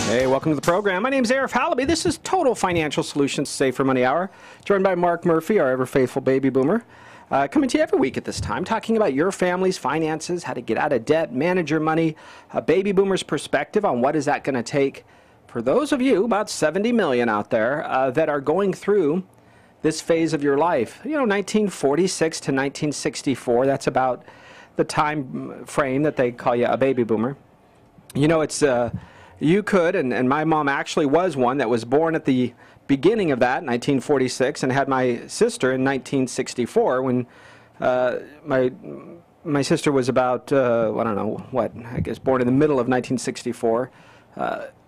Hey, welcome to the program. My name is Arif Halaby. This is Total Financial Solutions Save for Money Hour, joined by Mark Murphy, our ever-faithful baby boomer, coming to you every week at this time, talking about your family's finances, how to get out of debt, manage your money, a baby boomer's perspective on what is that going to take for those of you, about 70 million out there, that are going through this phase of your life. You know, 1946 to 1964, that's about the time frame that they call you a baby boomer. You know, it's... You could, and my mom actually was one that was born at the beginning of that, 1946, and had my sister in 1964 when my sister was about, I don't know, what, I guess born in the middle of 1964.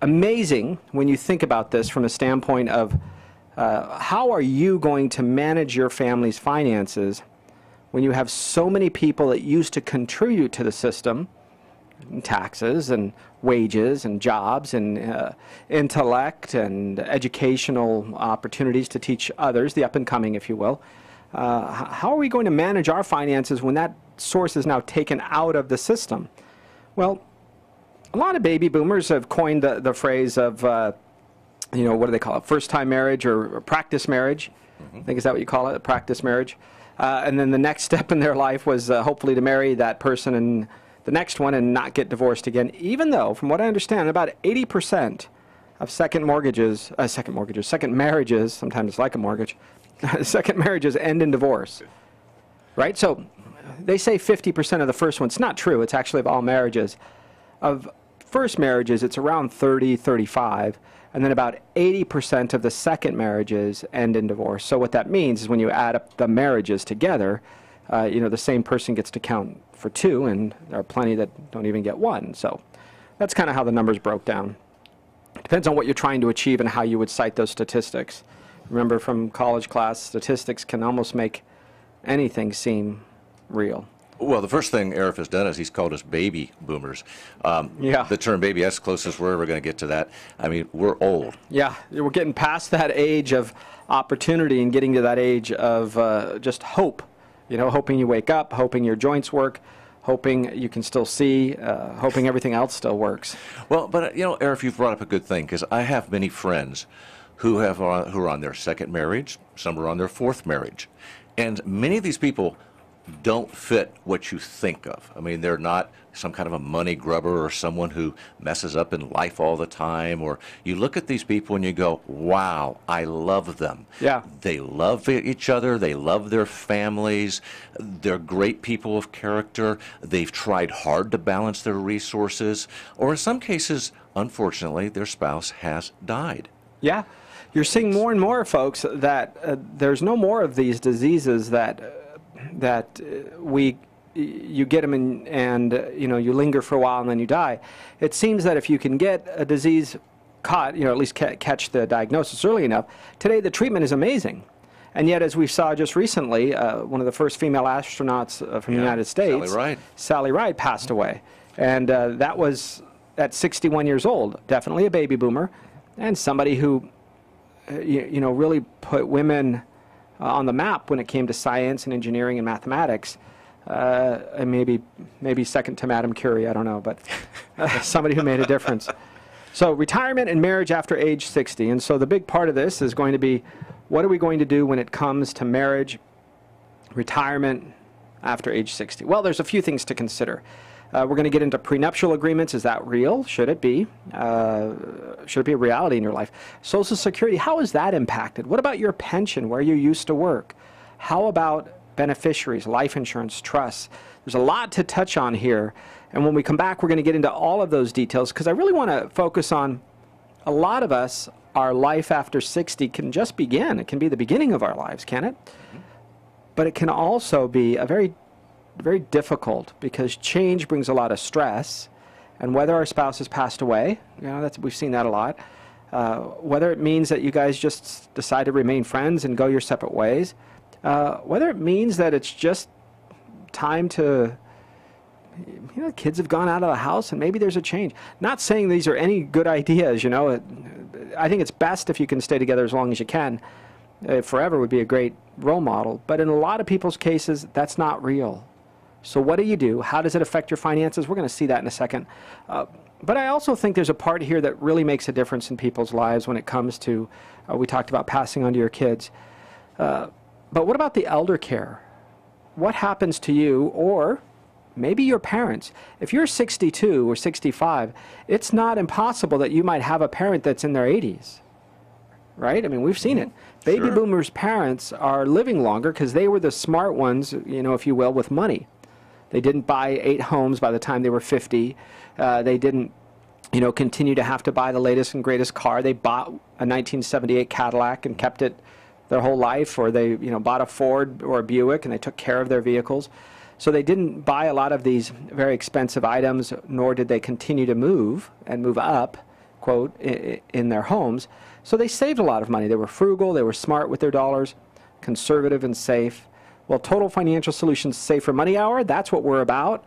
Amazing when you think about this from a standpoint of how are you going to manage your family's finances when you have so many people that used to contribute to the system, taxes and wages and jobs and intellect and educational opportunities to teach others, the up-and-coming, if you will. How are we going to manage our finances when that source is now taken out of the system? Well, a lot of baby boomers have coined the phrase of, you know, what do they call it, first-time marriage or practice marriage. I think is that what you call it, a practice marriage. And then the next step in their life was hopefully to marry that person and the next one and not get divorced again, even though, from what I understand, about 80% of second marriages, sometimes it's like a mortgage, second marriages end in divorce, right? So they say 50% of the first one. It's not true. It's actually of all marriages. Of first marriages, it's around 30, 35, and then about 80% of the second marriages end in divorce. So what that means is when you add up the marriages together, you know, the same person gets to count for two, and there are plenty that don't even get one. So that's kind of how the numbers broke down. Depends on what you're trying to achieve and how you would cite those statistics. Remember from college class, statistics can almost make anything seem real. Well, the first thing Arif has done is he's called us baby boomers. Yeah. The term baby, that's closest we're ever going to get to that. I mean, we're old. Yeah, we're getting past that age of opportunity and getting to that age of just hope. You know, hoping you wake up, hoping your joints work, hoping you can still see, hoping everything else still works. Well, but, you know, Arif, you've brought up a good thing, because I have many friends who are on their second marriage, some are on their fourth marriage. And many of these people don't fit what you think of. I mean, they're not some kind of a money grubber or someone who messes up in life all the time. Or you look at these people and you go, wow, I love them. Yeah. They love each other. They love their families. They're great people of character. They've tried hard to balance their resources. Or in some cases, unfortunately, their spouse has died. Yeah. You're seeing more and more, folks, that there's no more of these diseases that you get them and you know, you linger for a while and then you die. It seems that if you can get a disease caught, you know, at least catch the diagnosis early enough, today the treatment is amazing. And yet, as we saw just recently, one of the first female astronauts from the United States, Sally Ride, passed away. And that was at 61 years old, definitely a baby boomer, and somebody who, you know, really put women on the map when it came to science and engineering and mathematics, and maybe second to Madame Curie, I don't know, but somebody who made a difference. So retirement and marriage after age 60, and so the big part of this is going to be, what are we going to do when it comes to marriage, retirement after age 60? Well, there's a few things to consider. We're going to get into prenuptial agreements. Is that real? Should it be? Should it be a reality in your life? Social Security, how is that impacted? What about your pension, where you used to work? How about beneficiaries, life insurance, trusts? There's a lot to touch on here. And when we come back, we're going to get into all of those details, because I really want to focus on, a lot of us, our life after 60 can just begin. It can be the beginning of our lives, can it? But it can also be a very difficult, because change brings a lot of stress, and whether our spouse has passed away, you know, we've seen that a lot, whether it means that you guys just decide to remain friends and go your separate ways, whether it means that it's just time to, you know, kids have gone out of the house and maybe there's a change. Not saying these are any good ideas, you know. I think it's best if you can stay together as long as you can. Forever would be a great role model, but in a lot of people's cases, that's not real. So what do you do? How does it affect your finances? We're going to see that in a second. But I also think there's a part here that really makes a difference in people's lives when it comes to, we talked about passing on to your kids. But what about the elder care? What happens to you, or maybe your parents? If you're 62 or 65, it's not impossible that you might have a parent that's in their 80s, right? I mean, we've seen it. Baby boomers' parents are living longer because they were the smart ones, you know, if you will, with money. They didn't buy 8 homes by the time they were 50. They didn't, you know, continue to have to buy the latest and greatest car. They bought a 1978 Cadillac and kept it their whole life, or they, you know, bought a Ford or a Buick and they took care of their vehicles. So they didn't buy a lot of these very expensive items, nor did they continue to move and move up, quote, in their homes. So they saved a lot of money. They were frugal, they were smart with their dollars, conservative and safe. Well, Total Financial Solutions Safer Money Hour, that's what we're about.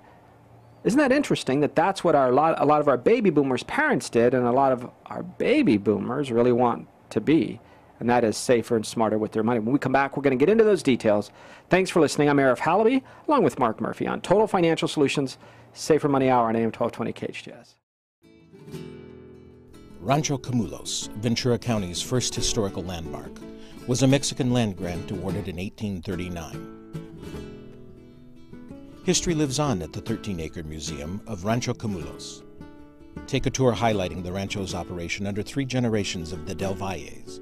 Isn't that interesting that that's what a lot of our baby boomers' parents did, and a lot of our baby boomers really want to be, and that is safer and smarter with their money. When we come back, we're going to get into those details. Thanks for listening. I'm Arif Halaby, along with Mark Murphy on Total Financial Solutions Safer Money Hour on AM 1220 KHTS. Rancho Camulos, Ventura County's first historical landmark, was a Mexican land grant awarded in 1839. History lives on at the 13-acre museum of Rancho Camulos. Take a tour highlighting the rancho's operation under 3 generations of the Del Valles.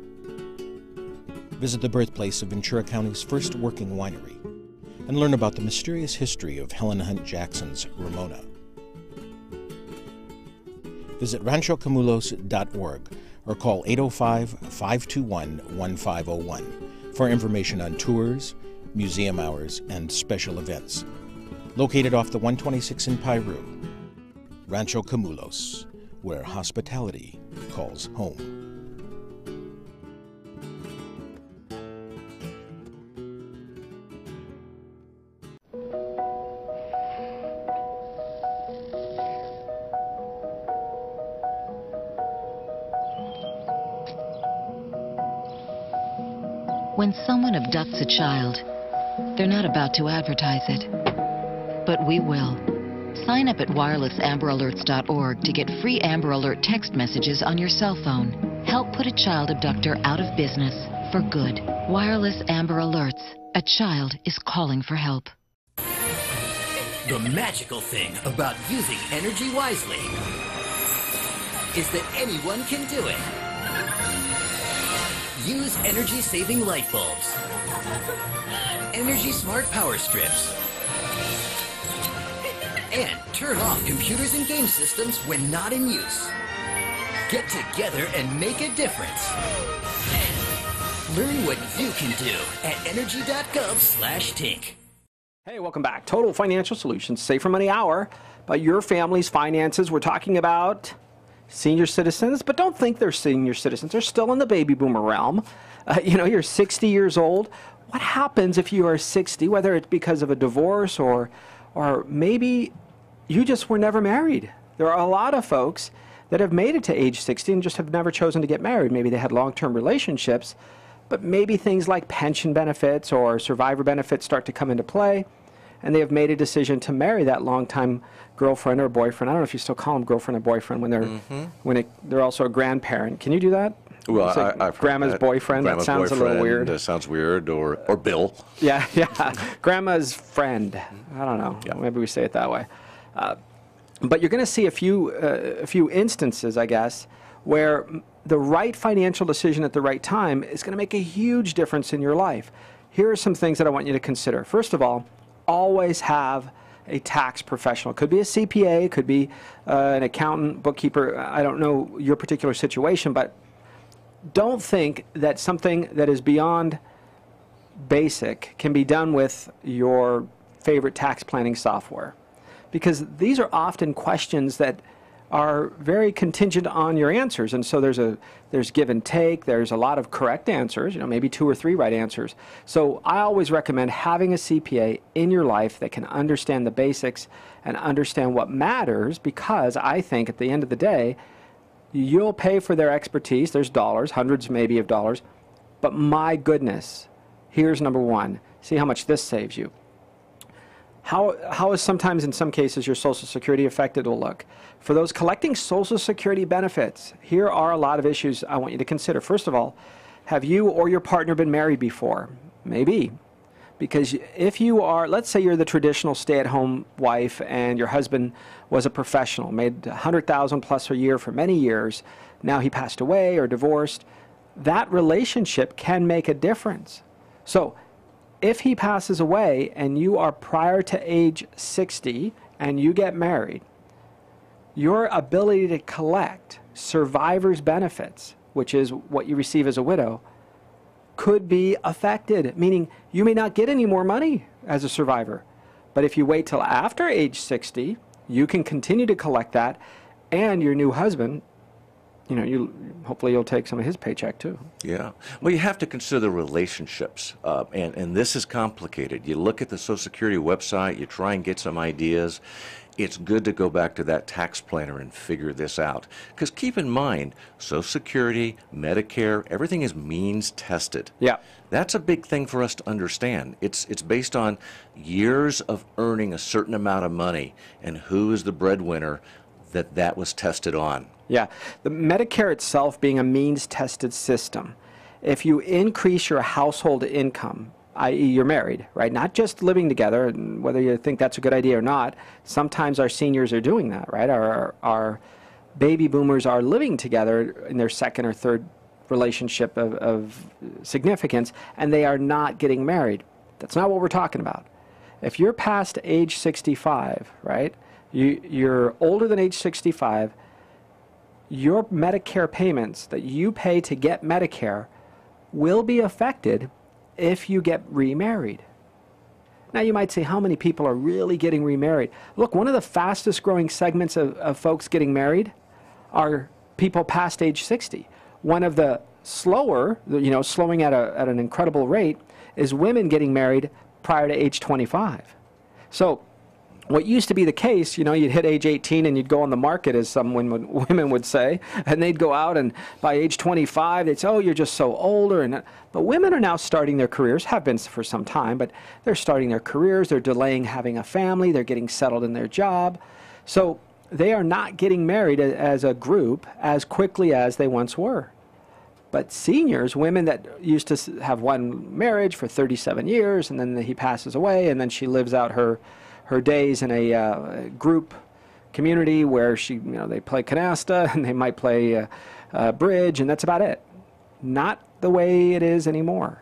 Visit the birthplace of Ventura County's first working winery and learn about the mysterious history of Helen Hunt Jackson's Ramona. Visit ranchocamulos.org or call 805-521-1501 for information on tours, museum hours, and special events. Located off the 126 in Piru, Rancho Camulos, where hospitality calls home. When someone abducts a child, they're not about to advertise it. But we will. Sign up at wirelessamberAlerts.org to get free Amber Alert text messages on your cell phone. Help put a child abductor out of business for good. Wireless Amber Alerts. A child is calling for help. The magical thing about using energy wisely is that anyone can do it. Use energy-saving light bulbs, Energy Smart Power Strips, and turn off computers and game systems when not in use. Get together and make a difference. Learn what you can do at energy.gov/tink. Hey, welcome back. Total Financial Solutions, Safer Money Hour. About your family's finances. We're talking about senior citizens, but don't think they're senior citizens. They're still in the baby boomer realm. You know, you're 60 years old. What happens if you are 60, whether it's because of a divorce or maybe you just were never married? There are a lot of folks that have made it to age 60 and just have never chosen to get married. Maybe they had long-term relationships, but maybe things like pension benefits or survivor benefits start to come into play, and they have made a decision to marry that long-time girlfriend or boyfriend. I don't know if you still call them girlfriend or boyfriend when they're also a grandparent. Can you do that? Well, I've grandma's boyfriend. Grandma's that sounds boyfriend, a little weird. That sounds weird, or Bill. Yeah. Grandma's friend. I don't know. Yeah. Maybe we say it that way. But you're going to see a few instances, I guess, where the right financial decision at the right time is going to make a huge difference in your life. Here are some things that I want you to consider. First of all, always have a tax professional. It could be a CPA, it could be an accountant, bookkeeper. I don't know your particular situation, but don't think that something that is beyond basic can be done with your favorite tax planning software, because these are often questions that are very contingent on your answers, and so there's give and take. There's a lot of correct answers, maybe 2 or 3 right answers. So I always recommend having a CPA in your life that can understand the basics and understand what matters, because I think at the end of the day, you'll pay for their expertise. There's dollars, hundreds maybe of dollars, but my goodness, here's number 1. See how much this saves you. How is sometimes in some cases your Social Security affected? Well, look, for those collecting Social Security benefits, here are a lot of issues I want you to consider. First of all, have you or your partner been married before? Maybe. Because if you are, let's say you're the traditional stay-at-home wife and your husband was a professional, made $100,000 plus a year for many years, now he passed away or divorced, that relationship can make a difference. So if he passes away and you are prior to age 60 and you get married, your ability to collect survivor's benefits, which is what you receive as a widow, could be affected, meaning you may not get any more money as a survivor. But if you wait till after age 60, you can continue to collect that, and your new husband, hopefully you'll take some of his paycheck too. Yeah. Well, you have to consider the relationships, and this is complicated. You look at the Social Security website, you try and get some ideas. It's good to go back to that tax planner and figure this out. Because keep in mind, Social Security, Medicare, everything is means tested. Yeah. That's a big thing for us to understand. It's based on years of earning a certain amount of money and who is the breadwinner that was tested on. Yeah. The Medicare itself being a means-tested system, if you increase your household income, i.e. you're married, right? Not just living together, and whether you think that's a good idea or not, sometimes our seniors are doing that, right? Our baby boomers are living together in their second or third relationship of significance, and they are not getting married. That's not what we're talking about. If you're past age 65, right? You're older than age 65, your Medicare payments that you pay to get Medicare will be affected if you get remarried. Now you might say, how many people are really getting remarried? Look, one of the fastest growing segments of folks getting married are people past age 60. One of the slower, slowing at an incredible rate, is women getting married prior to age 25. So what used to be the case, you'd hit age 18 and you'd go on the market, as some women would say, and they'd go out, and by age 25, they'd say, oh, you're just so older. But women are now starting their careers, have been for some time, but they're starting their careers, they're delaying having a family, they're getting settled in their job. So they are not getting married as a group as quickly as they once were. But seniors, women that used to have one marriage for 37 years, and then he passes away, and then she lives out her days in a group community where they play canasta and they might play bridge, and that's about it. Not the way it is anymore.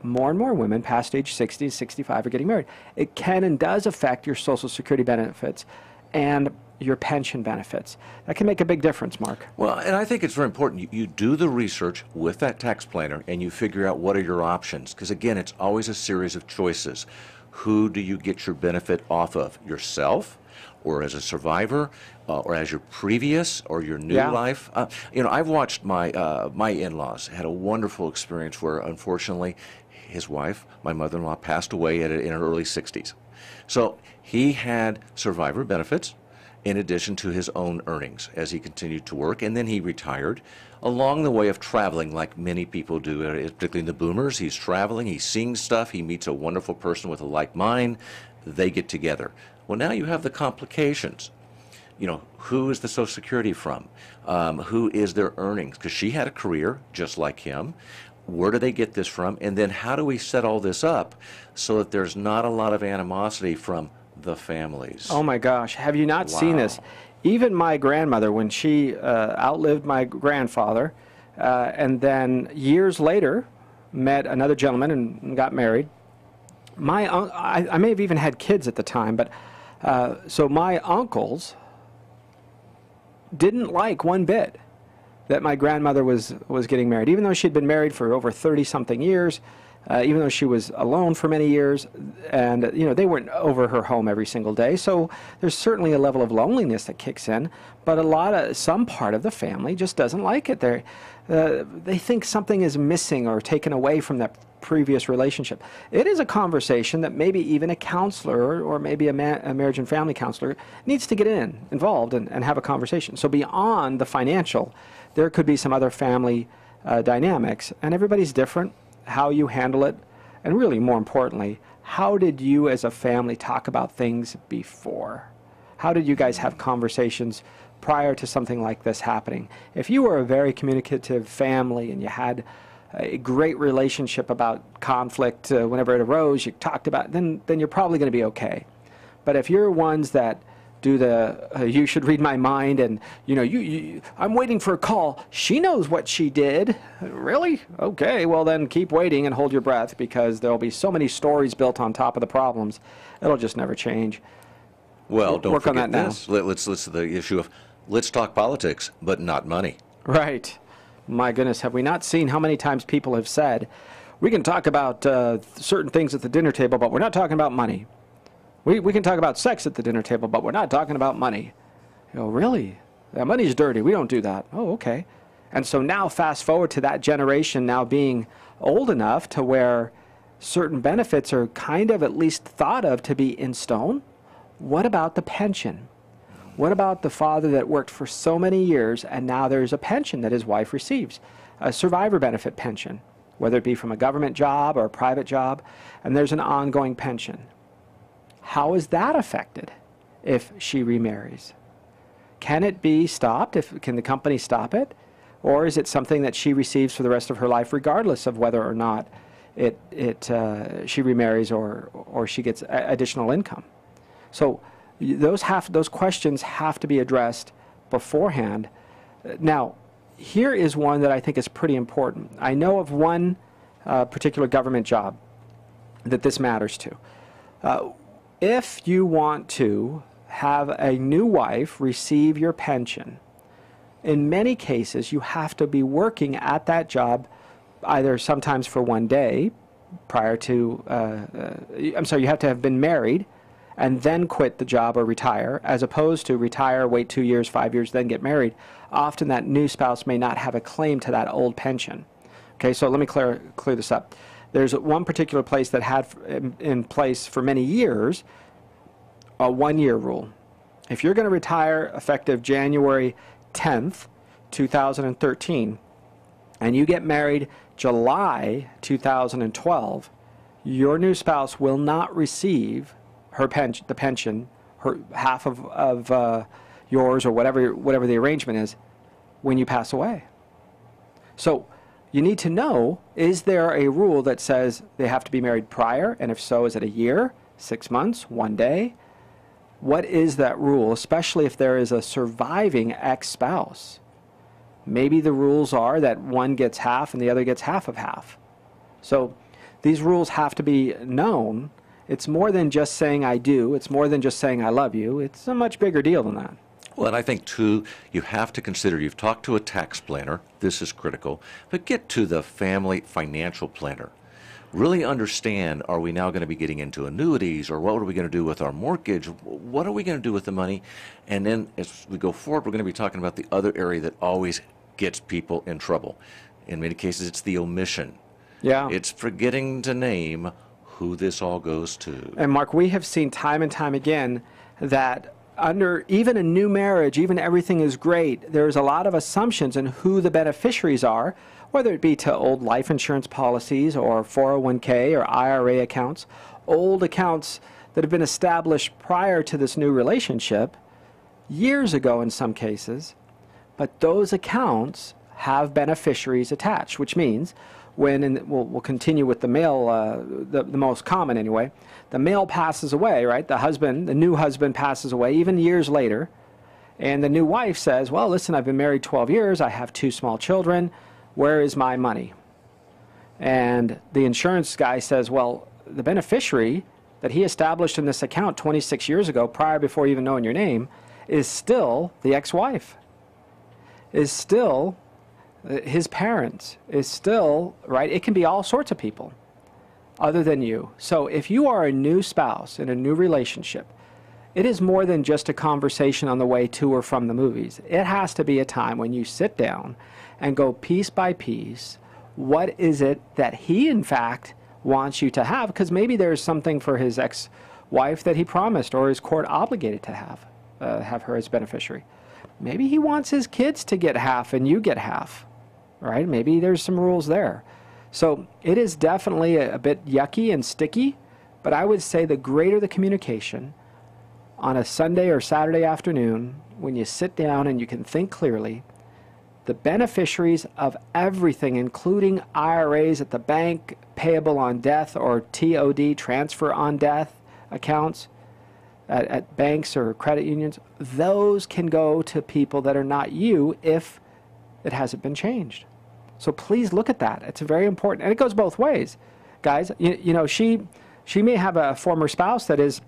More and more women past age 60, 65 are getting married. It can and does affect your Social Security benefits and your pension benefits. That can make a big difference, Mark. Well, and I think it's very important. You do the research with that tax planner and you figure out what are your options. Because again, it's always a series of choices. Who do you get your benefit off of? Yourself, or as a survivor, or as your previous or your new life? I've watched my in-laws had a wonderful experience where, unfortunately, his wife, my mother-in-law, passed away in her early 60s. So he had survivor benefits in addition to his own earnings as he continued to work, and then he retired. Along the way of traveling, like many people do, particularly in the boomers, he's traveling, he's seeing stuff, he meets a wonderful person with a like mind, they get together. Well, now you have the complications. Who is the Social Security from? Who is their earnings? Because she had a career just like him. Where do they get this from? And then how do we set all this up so that there's not a lot of animosity from the families? Oh my gosh, have you not seen this? Even my grandmother, when she outlived my grandfather, and then years later met another gentleman and got married. I may have even had kids at the time, but so my uncles didn't like one bit that my grandmother was getting married, even though she'd been married for over 30-something years. Even though she was alone for many years, and they weren't over her home every single day, so there's certainly a level of loneliness that kicks in. But some part of the family just doesn't like it. They think something is missing or taken away from that previous relationship. It is a conversation that maybe even a counselor or maybe a marriage and family counselor needs to get involved and have a conversation. So beyond the financial, there could be some other family dynamics, and everybody's different. How you handle it, and really more importantly, how did you as a family talk about things before? How did you guys have conversations prior to something like this happening? If you were a very communicative family and you had a great relationship about conflict whenever it arose, you talked about it, then you're probably going to be okay. But if you're ones that do the you should read my mind, and I'm waiting for a call, she knows what she did, really? Okay, well then keep waiting and hold your breath, because there'll be so many stories built on top of the problems, it'll just never change. Well, don't work on forget that this. Let's the issue of let's talk politics, but not money. Right. My goodness, have we not seen how many times people have said, we can talk about certain things at the dinner table, but we're not talking about money. We can talk about sex at the dinner table, but we're not talking about money. Really? Money's dirty. We don't do that. Oh, okay. And so now fast forward to that generation now being old enough to where certain benefits are kind of at least thought of to be in stone. What about the pension? What about the father that worked for so many years and now there's a pension that his wife receives, a survivor benefit pension, whether it be from a government job or a private job, and there's an ongoing pension. How is that affected if she remarries? Can it be stopped? Can the company stop it? Or is it something that she receives for the rest of her life regardless of whether or not she remarries or she gets additional income? So those questions have to be addressed beforehand. Now, here is one that I think is pretty important. I know of one particular government job that this matters to. If you want to have a new wife receive your pension, in many cases you have to be working at that job either sometimes for one day prior to, you have to have been married and then quit the job or retire, as opposed to retire, wait 2 years, 5 years, then get married. Often that new spouse may not have a claim to that old pension. Okay, so let me clear this up. There's one particular place that had in place for many years a one-year rule. If you're going to retire effective January 10th, 2013, and you get married July 2012, your new spouse will not receive the pension, her half of yours or whatever the arrangement is, when you pass away. So you need to know, is there a rule that says they have to be married prior? And if so, is it a year, 6 months, 1 day? What is that rule, especially if there is a surviving ex-spouse? Maybe the rules are that one gets half and the other gets half of half. So these rules have to be known. It's more than just saying I do. It's more than just saying I love you. It's a much bigger deal than that. Well, and I think, too, you have to consider, you've talked to a tax planner, this is critical, but get to the family financial planner. Really understand, are we now going to be getting into annuities, or what are we going to do with our mortgage? What are we going to do with the money? And then as we go forward, we're going to be talking about the other area that always gets people in trouble. In many cases, it's the omission. Yeah. It's forgetting to name who this all goes to. And Mark, we have seen time and time again that under even a new marriage, even everything is great, there's a lot of assumptions in who the beneficiaries are, whether it be to old life insurance policies or 401k or IRA accounts, old accounts that have been established prior to this new relationship, years ago in some cases, but those accounts have beneficiaries attached, which means when, and we'll continue with the male, the most common anyway, the male passes away, right? The new husband passes away even years later, and the new wife says, well, listen, I've been married 12 years, I have 2 small children, where is my money? And the insurance guy says, well, the beneficiary that he established in this account 26 years ago, before even knowing your name, is still the ex-wife, is still his parents, is still, right? It can be all sorts of people other than you. So if you are a new spouse in a new relationship, it is more than just a conversation on the way to or from the movies. It has to be a time when you sit down and go piece by piece, what is it that he in fact wants you to have? Because maybe there's something for his ex-wife that he promised or is court obligated to have her as beneficiary. Maybe he wants his kids to get half and you get half, right? Maybe there's some rules there. So it is definitely a bit yucky and sticky, But I would say the greater the communication on a Sunday or Saturday afternoon, when you sit down and you can think clearly, the beneficiaries of everything, including IRAs at the bank, payable on death, or TOD, transfer on death accounts at banks or credit unions, those can go to people that are not you if it hasn't been changed. So please look at that. It's very important. And it goes both ways. Guys, you know, she may have a former spouse that is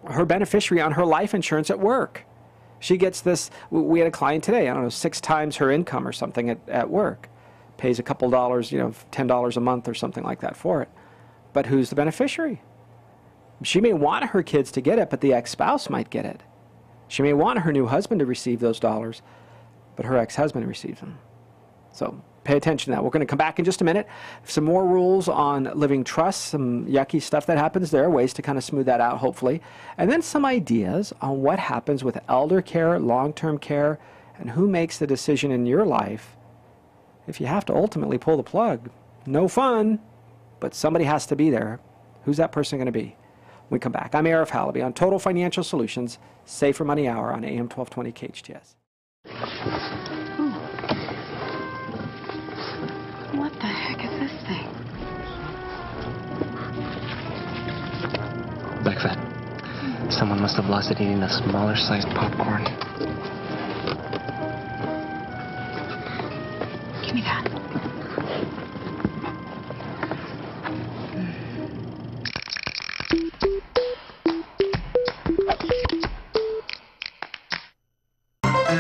her beneficiary on her life insurance at work. She gets this. We had a client today, I don't know, 6 times her income or something at work. Pays a couple dollars, you know, $10 a month or something like that for it. But who's the beneficiary? She may want her kids to get it, but the ex-spouse might get it. She may want her new husband to receive those dollars, but her ex-husband receives them. So pay attention to that. We're going to come back in just a minute. Some more rules on living trusts, some yucky stuff that happens there, ways to kind of smooth that out, hopefully. And then some ideas on what happens with elder care, long-term care, and who makes the decision in your life if you have to ultimately pull the plug. No fun, but somebody has to be there. Who's that person going to be? When we come back. I'm Arif Halaby on Total Financial Solutions, Safer Money Hour on AM 1220 KHTS. What the heck is this thing? Back fat. Someone must have lost it eating a smaller sized popcorn. Give me that.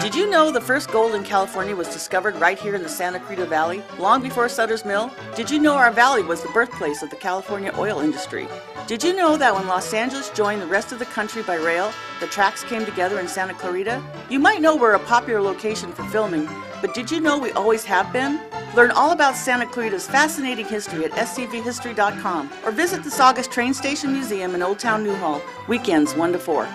Did you know the first gold in California was discovered right here in the Santa Cruz Valley, long before Sutter's Mill? Did you know our valley was the birthplace of the California oil industry? Did you know that when Los Angeles joined the rest of the country by rail, the tracks came together in Santa Clarita? You might know we're a popular location for filming, but did you know we always have been? Learn all about Santa Clarita's fascinating history at scvhistory.com or visit the Saugus Train Station Museum in Old Town Newhall, weekends 1 to 4.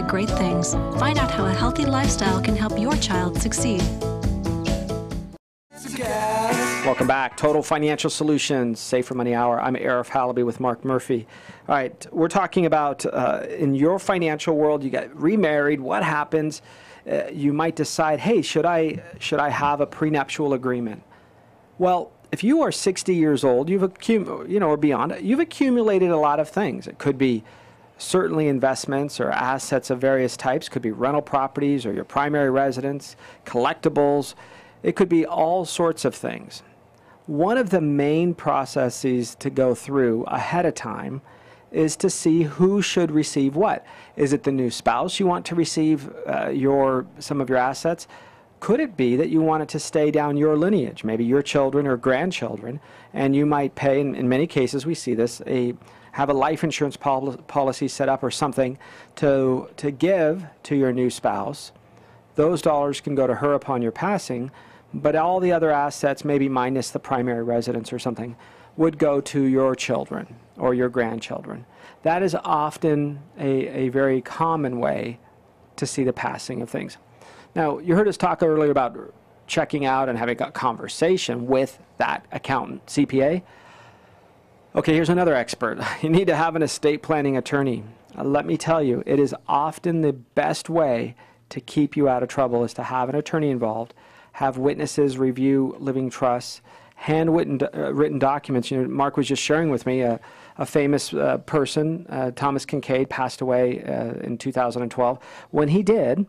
Great things. Find out how a healthy lifestyle can help your child succeed. Welcome back. Total Financial Solutions, Safer Money Hour. I'm Arif Halaby with Mark Murphy. All right, we're talking about in your financial world, you get remarried. What happens? You might decide, hey, should I have a prenuptial agreement? Well, if you are 60 years old, or beyond, you've accumulated a lot of things. It could be certainly investments or assets of various types. Could be rental properties or your primary residence, collectibles. It could be all sorts of things. One of the main processes to go through ahead of time is to see who should receive what. Is it the new spouse you want to receive some of your assets? Could it be that you want it to stay down your lineage, maybe your children or grandchildren, and you might pay, in many cases we see this, have a life insurance policy set up or something to give to your new spouse. Those dollars can go to her upon your passing, but all the other assets, maybe minus the primary residence or something, would go to your children or your grandchildren. That is often a very common way to see the passing of things. Now, you heard us talk earlier about checking out and having a conversation with that accountant, CPA. Okay, here's another expert. You need to have an estate planning attorney. Let me tell you, it is often the best way to keep you out of trouble is to have an attorney involved, have witnesses review living trusts, written documents. You know, Mark was just sharing with me a famous person, Thomas Kincaid, passed away in 2012. When he did,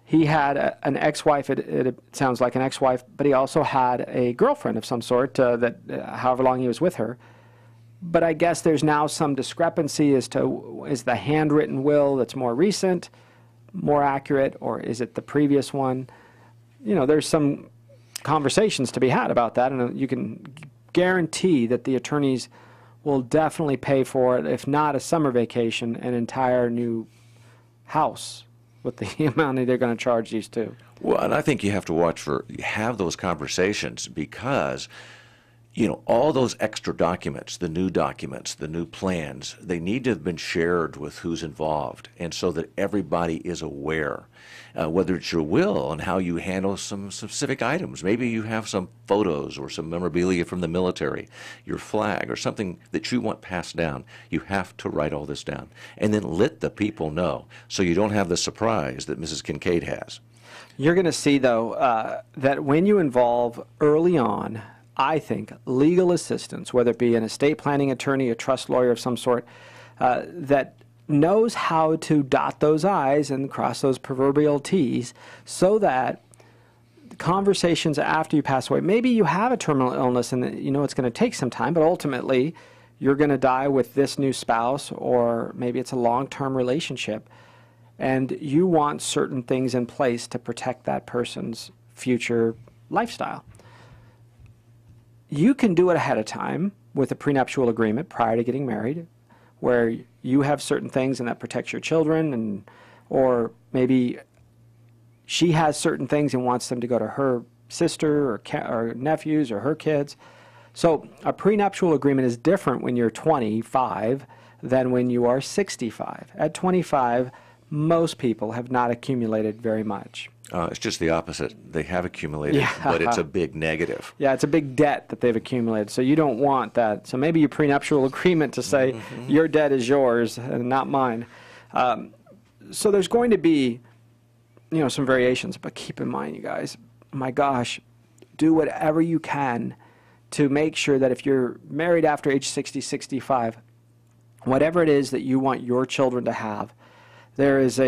he had an ex-wife, it sounds like an ex-wife, but he also had a girlfriend of some sort however long he was with her. But I guess there's now some discrepancy as to, is the handwritten will that's more recent more accurate, or is it the previous one? You know, there's some conversations to be had about that, and you can guarantee that the attorneys will definitely pay for it, if not a summer vacation, an entire new house with the amount they're going to charge these two. Well, and I think you have to have those conversations because, you know, all those extra documents, the new plans, they need to have been shared with who's involved, and so that everybody is aware, whether it's your will and how you handle some specific items. Maybe you have some photos or some memorabilia from the military, your flag, or something that you want passed down. You have to write all this down, and then let the people know, so you don't have the surprise that Mrs. Kincaid has. You're going to see, though, that when you involve early on, I think, legal assistance, whether it be an estate planning attorney, a trust lawyer of some sort, that knows how to dot those I's and cross those proverbial T's, so that conversations after you pass away, maybe you have a terminal illness and you know it's going to take some time, but ultimately you're going to die with this new spouse, or maybe it's a long-term relationship, and you want certain things in place to protect that person's future lifestyle. You can do it ahead of time with a prenuptial agreement prior to getting married, where you have certain things and that protects your children, and or maybe she has certain things and wants them to go to her sister or nephews or her kids. So a prenuptial agreement is different when you're 25 than when you are 65. At 25, most people have not accumulated very much. It's just the opposite. They have accumulated, but it's a big negative. Yeah, it's a big debt that they've accumulated, so you don't want that. So maybe your prenuptial agreement to say your debt is yours and not mine. So there's going to be, you know, some variations, but keep in mind, you guys, my gosh, do whatever you can to make sure that if you're married after age 60, 65, whatever it is that you want your children to have. There was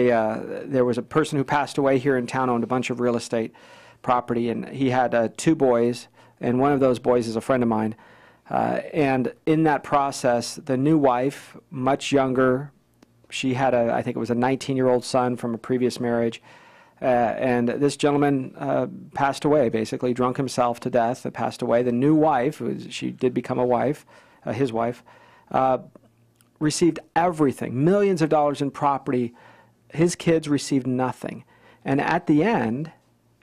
a person who passed away here in town, owned a bunch of real estate property, and he had 2 boys, and one of those boys is a friend of mine. And in that process, the new wife, much younger, she had I think it was a 19-year-old son from a previous marriage, and this gentleman passed away, basically drunk himself to death, passed away. The new wife, she did become a wife, his wife, received everything, millions of dollars in property. His kids received nothing. And at the end,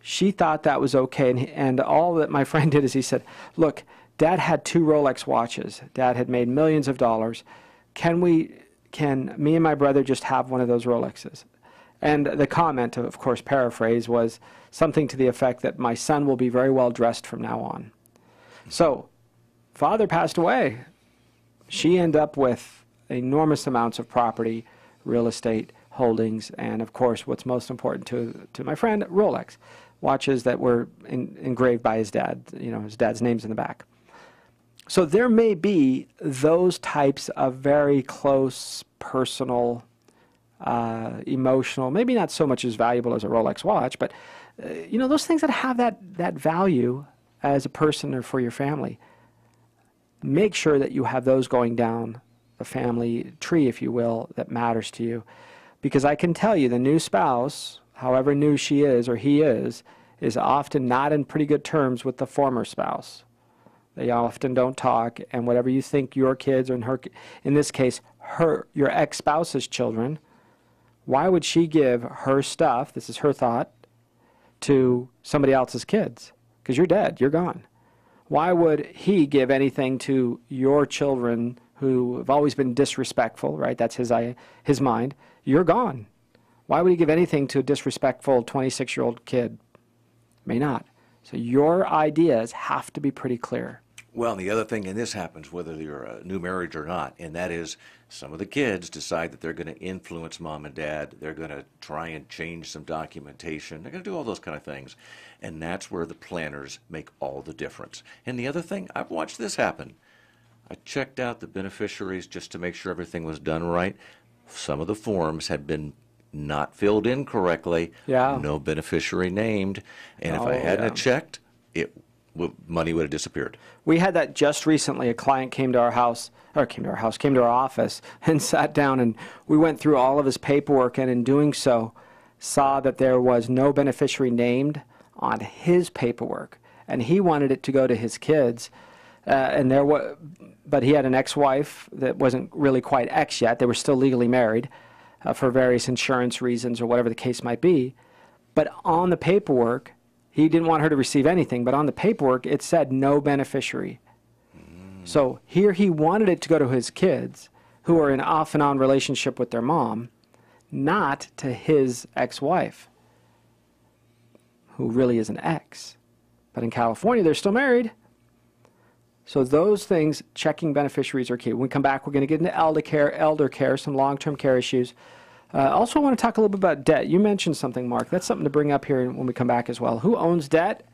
she thought that was okay. And all that my friend did is he said, look, Dad had 2 Rolex watches. Dad had made millions of dollars. Can me and my brother just have one of those Rolexes? And the comment, of course, paraphrase, was something to the effect that my son will be very well dressed from now on. So, father passed away. She ended up with enormous amounts of property, real estate holdings, and of course what's most important to my friend, Rolex watches that were engraved by his dad. You know, his dad's name's in the back. So there may be those types of very close, personal, emotional, maybe not so much as valuable as a Rolex watch, but you know, those things that have that value as a person or for your family. Make sure that you have those going down the family tree, if you will, that matters to you. Because I can tell you, the new spouse, however new she is or he is often not in pretty good terms with the former spouse. They often don't talk, and whatever you think your kids, or in this case, your ex-spouse's children, why would she give her stuff, this is her thought, to somebody else's kids? Because you're dead, you're gone. Why would he give anything to your children who have always been disrespectful, right? That's his mind. You're gone. Why would he give anything to a disrespectful 26-year-old kid? May not. So your ideas have to be pretty clear. Well, and the other thing, and this happens whether you're a new marriage or not, and that is some of the kids decide that they're going to influence mom and dad. They're going to try and change some documentation. They're going to do all those kind of things. And that's where the planners make all the difference. And the other thing, I've watched this happen. I checked out the beneficiaries just to make sure everything was done right. Some of the forms had been not filled in correctly. Yeah. No beneficiary named. And if I hadn't checked, money would have disappeared. We had that just recently. A client came to our office and sat down, and we went through all of his paperwork, and in doing so, saw that there was no beneficiary named on his paperwork, and he wanted it to go to his kids. But he had an ex-wife that wasn't really quite ex yet. They were still legally married. for various insurance reasons or whatever the case might be. But on the paperwork, he didn't want her to receive anything, but on the paperwork it said no beneficiary. So here he wanted it to go to his kids, who are in off and on relationship with their mom, not to his ex-wife, who really is an ex. But in California, they're still married. So those things, checking beneficiaries are key. When we come back, we're going to get into elder care, some long-term care issues. Also, I want to talk a little bit about debt. You mentioned something, Mark. That's something to bring up here when we come back as well. Who owns debt?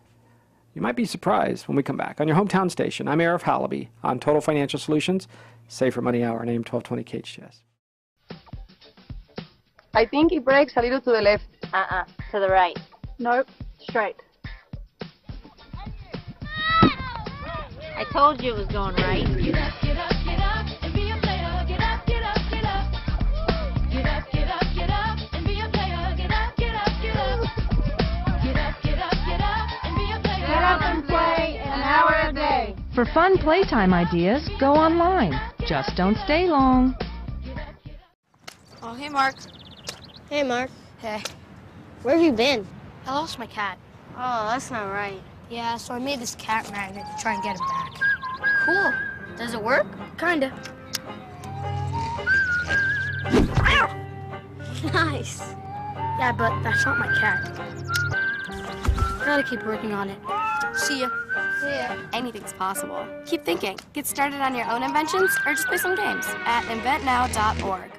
You might be surprised when we come back on your hometown station. I'm Arif Halaby on Total Financial Solutions, Safer Money Hour, name 1220 KHTS. I think it breaks a little to the left. To the right. Nope, straight. I told you it was going right. Get up, get up, get up, and be a player. Get up, get up, get up. Get up, get up, get up, and be a player. Get up, get up, get up. Get up, get up, get up, and be a player. Get up and play an hour a day. For fun playtime ideas, go online. Just don't stay long. Oh, hey, Mark. Hey, Mark. Hey. Where have you been? I lost my cat. Oh, that's not right. Yeah, so I made this cat magnet to try and get him back. Cool. Does it work? Kinda. Nice. Yeah, but that's not my cat. Gotta keep working on it. See ya. See ya. Anything's possible. Keep thinking. Get started on your own inventions or just play some games at inventnow.org.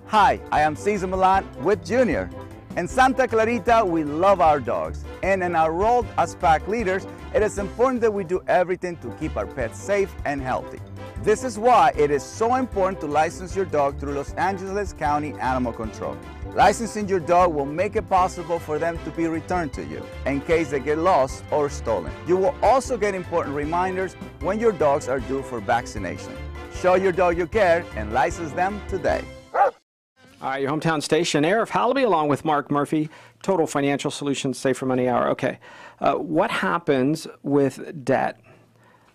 Hi, I am Cesar Milan with Junior. In Santa Clarita, we love our dogs. And in our role as pack leaders, it is important that we do everything to keep our pets safe and healthy. This is why it is so important to license your dog through Los Angeles County Animal Control. Licensing your dog will make it possible for them to be returned to you in case they get lost or stolen. You will also get important reminders when your dogs are due for vaccination. Show your dog you care and license them today. All right, your hometown station, Arif Halaby, along with Mark Murphy, Total Financial Solutions, Safer Money Hour. Okay, what happens with debt?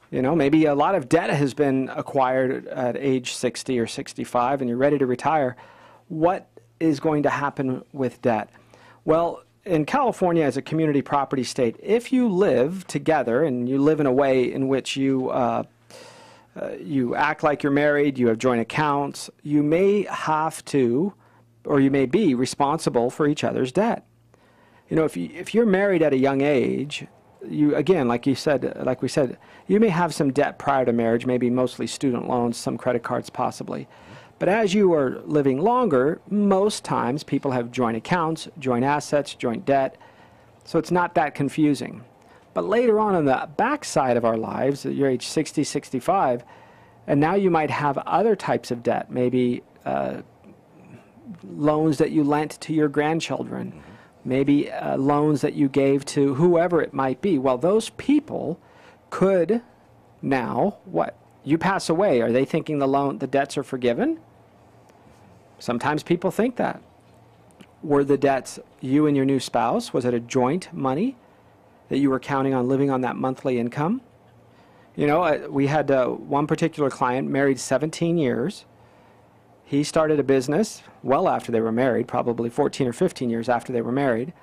You know, maybe a lot of debt has been acquired at age 60 or 65 and you're ready to retire. What is going to happen with debt? Well, in California, as a community property state, if you live together and you live in a way in which you act like you're married, you have joint accounts, you may have to, or you may be responsible for each other's debt. You know, if you're married at a young age, you, again, like we said, you may have some debt prior to marriage, maybe mostly student loans, some credit cards possibly. But as you are living longer, most times people have joint accounts, joint assets, joint debt, so it's not that confusing. But later on the backside of our lives, at your age 60, 65, and now you might have other types of debt, maybe loans that you lent to your grandchildren, maybe loans that you gave to whoever it might be. Well, those people could now, what? You pass away. Are they thinking the debts are forgiven? Sometimes people think that. Were the debts you and your new spouse? Was it a joint money that you were counting on living on that monthly income? You know, we had one particular client married 17 years. He started a business well after they were married, probably 14 or 15 years after they were married.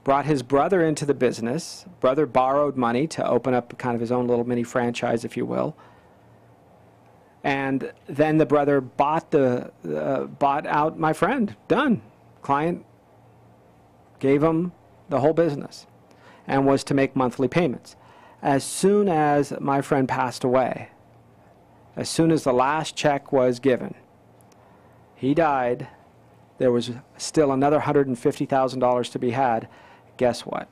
Brought his brother into the business. Brother borrowed money to open up kind of his own little mini franchise, if you will. And then the brother bought out my friend. Done. Client gave him the whole business and was to make monthly payments. As soon as my friend passed away, as soon as the last check was given, he died, there was still another $150,000 to be had. Guess what?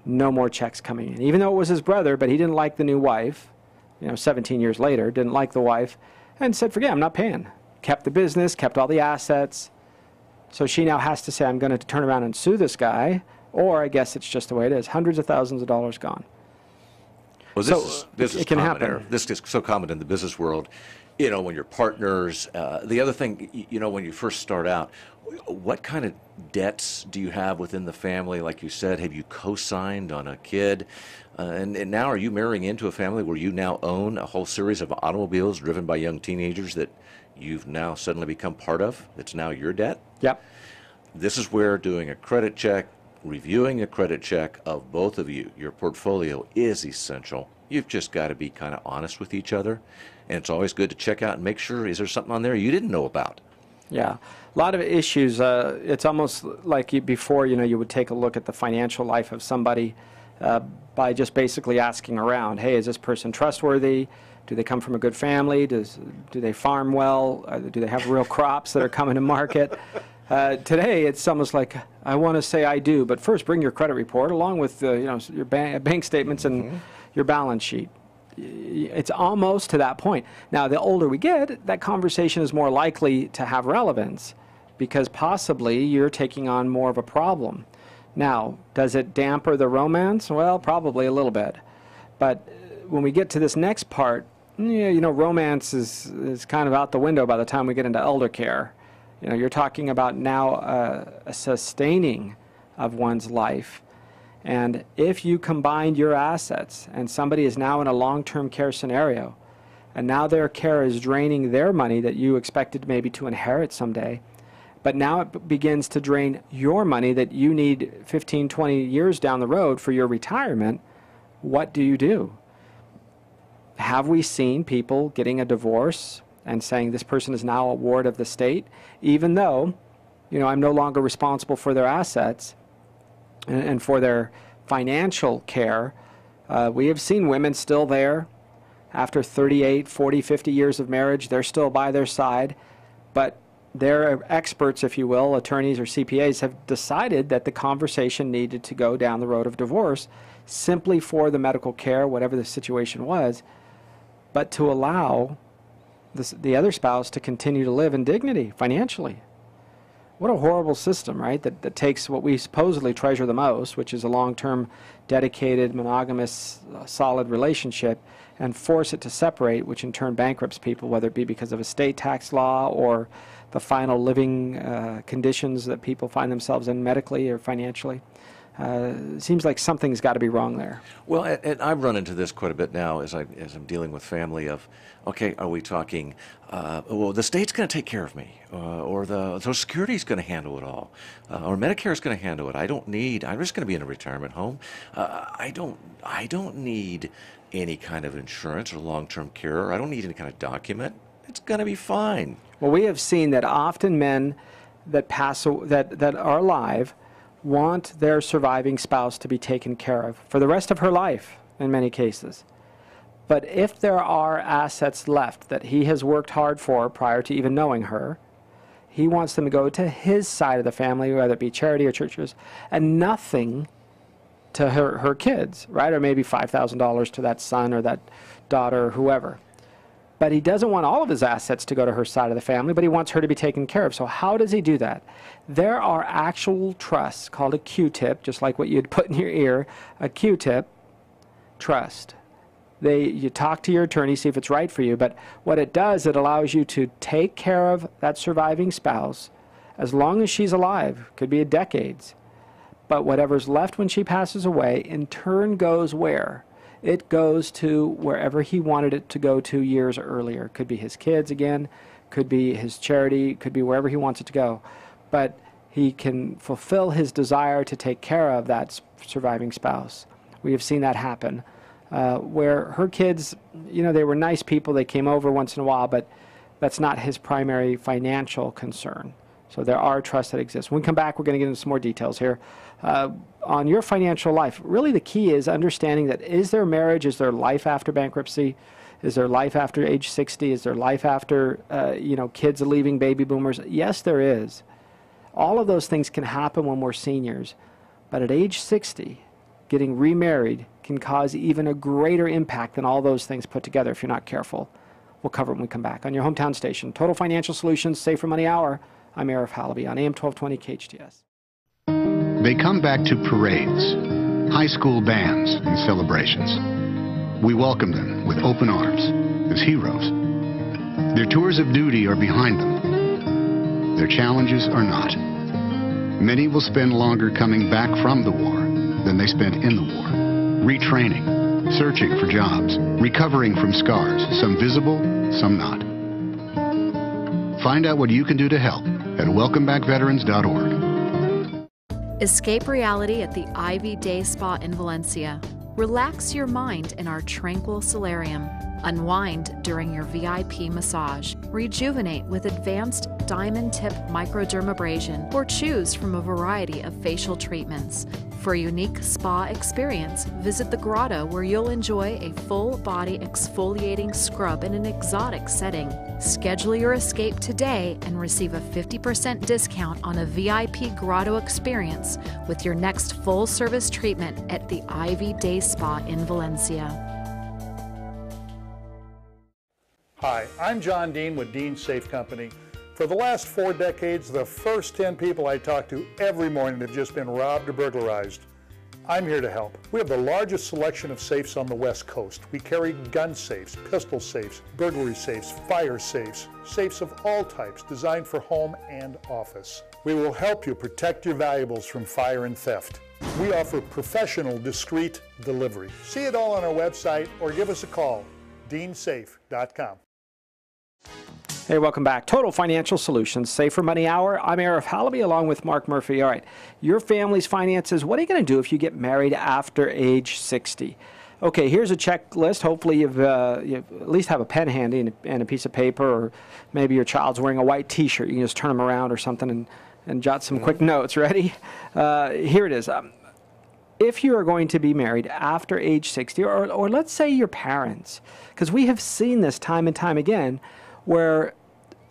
No more checks coming in. Even though it was his brother, but he didn't like the new wife, you know, 17 years later, didn't like the wife, and said, forget it, I'm not paying. Kept the business, kept all the assets. So she now has to say, I'm going to turn around and sue this guy, or I guess it's just the way it is. Hundreds of thousands of dollars gone. Well, So this is it can common happen. error. This is so common in the business world. You know, when you're partners. The other thing, you know, when you first start out, what kind of debts do you have within the family? Like you said, have you co-signed on a kid? And now are you marrying into a family where you now own a whole series of automobiles driven by young teenagers that you've now suddenly become part of? It's now your debt? Yep. This is where doing a credit check, reviewing a credit check of both of you, your portfolio, is essential. You've just got to be kind of honest with each other. And it's always good to check out and make sure, is there something on there you didn't know about? Yeah, a lot of issues. It's almost like before, you know, you would take a look at the financial life of somebody by just basically asking around, hey, is this person trustworthy? Do they come from a good family? Do they farm well? Do they have real crops that are coming to market? Today, it's almost like, I want to say I do, but first bring your credit report along with you know, your bank statements and your balance sheet. It's almost to that point. Now, the older we get, that conversation is more likely to have relevance because possibly you're taking on more of a problem. Now, does it damper the romance? Well, probably a little bit. But when we get to this next part, you know, romance is kind of out the window by the time we get into elder care. You know, you're talking about now a sustaining of one's life. And if you combine your assets and somebody is now in a long-term care scenario, and now their care is draining their money that you expected maybe to inherit someday, but now it begins to drain your money that you need 15, 20 years down the road for your retirement, what do you do? Have we seen people getting a divorce and saying this person is now a ward of the state, even though, you know, I'm no longer responsible for their assets and for their financial care? We have seen women still there after 38, 40, 50 years of marriage. They're still by their side, but their experts, if you will, attorneys or CPAs, have decided that the conversation needed to go down the road of divorce simply for the medical care, whatever the situation was, but to allow the other spouse to continue to live in dignity financially. What a horrible system, right? That takes what we supposedly treasure the most, which is a long-term, dedicated, monogamous, solid relationship, and force it to separate, which in turn bankrupts people, whether it be because of estate tax law or the final living conditions that people find themselves in medically or financially. It seems like something's got to be wrong there. Well, and I've run into this quite a bit now as I'm dealing with family of, okay, are we talking, well, the state's going to take care of me, or the Social Security's going to handle it all, or Medicare's going to handle it. I'm just going to be in a retirement home. I don't need any kind of insurance or long-term care. I don't need any kind of document. It's going to be fine. Well, we have seen that often men that that are alive want their surviving spouse to be taken care of for the rest of her life in many cases. But if there are assets left that he has worked hard for prior to even knowing her, he wants them to go to his side of the family, whether it be charity or churches, and nothing to her kids, right? Or maybe $5,000 to that son or that daughter or whoever. But he doesn't want all of his assets to go to her side of the family, but he wants her to be taken care of. So how does he do that? There are actual trusts called a Q-tip, just like what you'd put in your ear, a Q-tip trust. You talk to your attorney, see if it's right for you, but what it does, it allows you to take care of that surviving spouse as long as she's alive, could be decades. But whatever's left when she passes away, in turn goes where? It goes to wherever he wanted it to go to years earlier. Could be his kids again, could be his charity, could be wherever he wants it to go. But he can fulfill his desire to take care of that surviving spouse. We have seen that happen. Where her kids, you know, they were nice people, they came over once in a while, but that's not his primary financial concern. So there are trusts that exist. When we come back, we're going to get into some more details here. On your financial life, really the key is understanding that is there marriage, is there life after bankruptcy, is there life after age 60, is there life after, you know, kids leaving baby boomers? Yes, there is. All of those things can happen when we're seniors. But at age 60, getting remarried can cause even a greater impact than all those things put together if you're not careful. We'll cover it when we come back on your hometown station. Total Financial Solutions, Safer Money Hour. I'm Arif Halaby on AM 1220 KHTS. They come back to parades, high school bands, and celebrations. We welcome them with open arms as heroes. Their tours of duty are behind them. Their challenges are not. Many will spend longer coming back from the war than they spent in the war, retraining, searching for jobs, recovering from scars, some visible, some not. Find out what you can do to help at welcomebackveterans.org. Escape reality at the Ivy Day Spa in Valencia. Relax your mind in our tranquil solarium. Unwind during your VIP massage. Rejuvenate with advanced diamond tip microdermabrasion or choose from a variety of facial treatments. For a unique spa experience, visit the grotto where you'll enjoy a full body exfoliating scrub in an exotic setting. Schedule your escape today and receive a 50% discount on a VIP grotto experience with your next full service treatment at the Ivy Day Spa in Valencia. Hi, I'm John Dean with Dean Safe Company. For the last 4 decades, the first 10 people I talk to every morning have just been robbed or burglarized. I'm here to help. We have the largest selection of safes on the West Coast. We carry gun safes, pistol safes, burglary safes, fire safes, safes of all types designed for home and office. We will help you protect your valuables from fire and theft. We offer professional, discreet delivery. See it all on our website or give us a call, deansafe.com. Hey, welcome back. Total Financial Solutions, Safer Money Hour. I'm Arif Halaby along with Mark Murphy. All right, your family's finances, what are you going to do if you get married after age 60? Okay, here's a checklist. Hopefully you at least have a pen handy and a piece of paper, or maybe your child's wearing a white T-shirt. You can just turn them around or something and jot some quick notes. Ready? Here it is. If you are going to be married after age 60, or let's say your parents, because we have seen this time and time again, where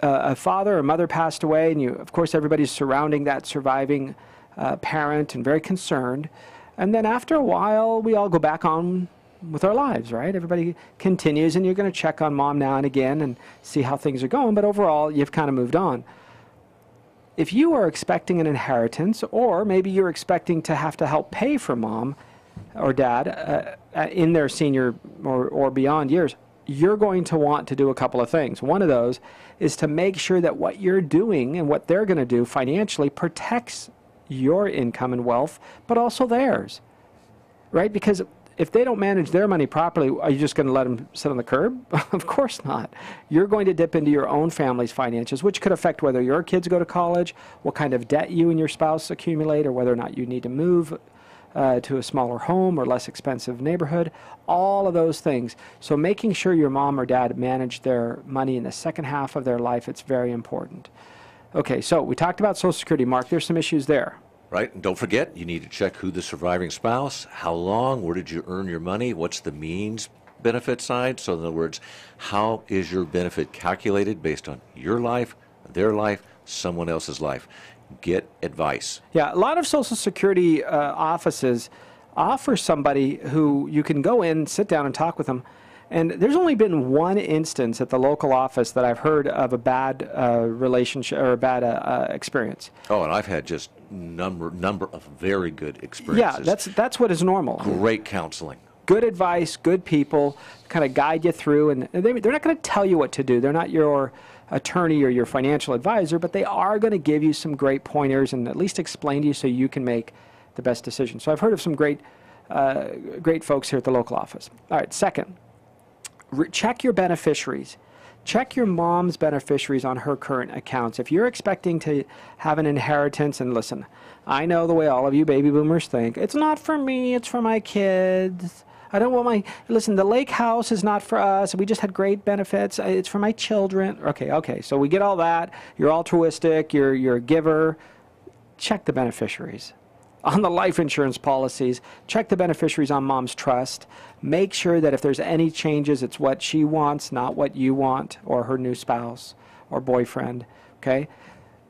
a father or mother passed away, and of course, everybody's surrounding that surviving parent and very concerned. And then after a while, we all go back on with our lives, right? Everybody continues, and you're going to check on mom now and again and see how things are going, but overall, you've kind of moved on. If you are expecting an inheritance, or maybe you're expecting to have to help pay for mom or dad in their senior or beyond years, you're going to want to do a couple of things. One of those is to make sure that what you're doing and what they're going to do financially protects your income and wealth, but also theirs, right? Because if they don't manage their money properly, are you just going to let them sit on the curb? Of course not. You're going to dip into your own family's finances, which could affect whether your kids go to college, what kind of debt you and your spouse accumulate, or whether or not you need to move to a smaller home or less expensive neighborhood, all of those things. So making sure your mom or dad manage their money in the second half of their life, it's very important. Okay, so we talked about Social Security. Mark, there's some issues there. Right, and don't forget, you need to check who the surviving spouse, how long, where did you earn your money, what's the means benefit side. So in other words, how is your benefit calculated based on your life, their life, someone else's life? Get advice. Yeah, a lot of Social Security offices offer somebody who you can go in, sit down and talk with them. And there's only been one instance at the local office that I've heard of a bad relationship or a bad experience. Oh, and I've had just number of very good experiences. Yeah, that's what is normal. Great counseling. Good advice, good people, kind of guide you through, and they're not going to tell you what to do. They're not your attorney or your financial advisor, but they are going to give you some great pointers and at least explain to you so you can make the best decision. So I've heard of some great folks here at the local office. All right, second, check your beneficiaries. Check your mom's beneficiaries on her current accounts. If you're expecting to have an inheritance, and listen, I know the way all of you baby boomers think, it's not for me, it's for my kids. I don't want listen, the lake house is not for us. We just had great benefits. It's for my children. Okay, so we get all that. You're altruistic, you're a giver. Check the beneficiaries. On the life insurance policies, check the beneficiaries on mom's trust. Make sure that if there's any changes, it's what she wants, not what you want, or her new spouse or boyfriend, okay?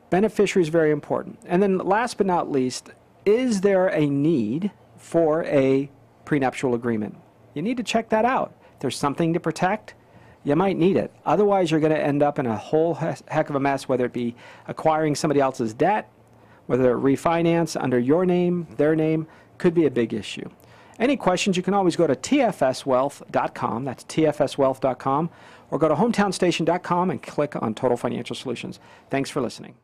Beneficiary is very important. And then last but not least, is there a need for a prenuptial agreement? You need to check that out. If there's something to protect, you might need it. Otherwise, you're going to end up in a whole heck of a mess, whether it be acquiring somebody else's debt, whether it refinance under your name, their name, could be a big issue. Any questions, you can always go to tfswealth.com, that's tfswealth.com, or go to hometownstation.com and click on Total Financial Solutions. Thanks for listening.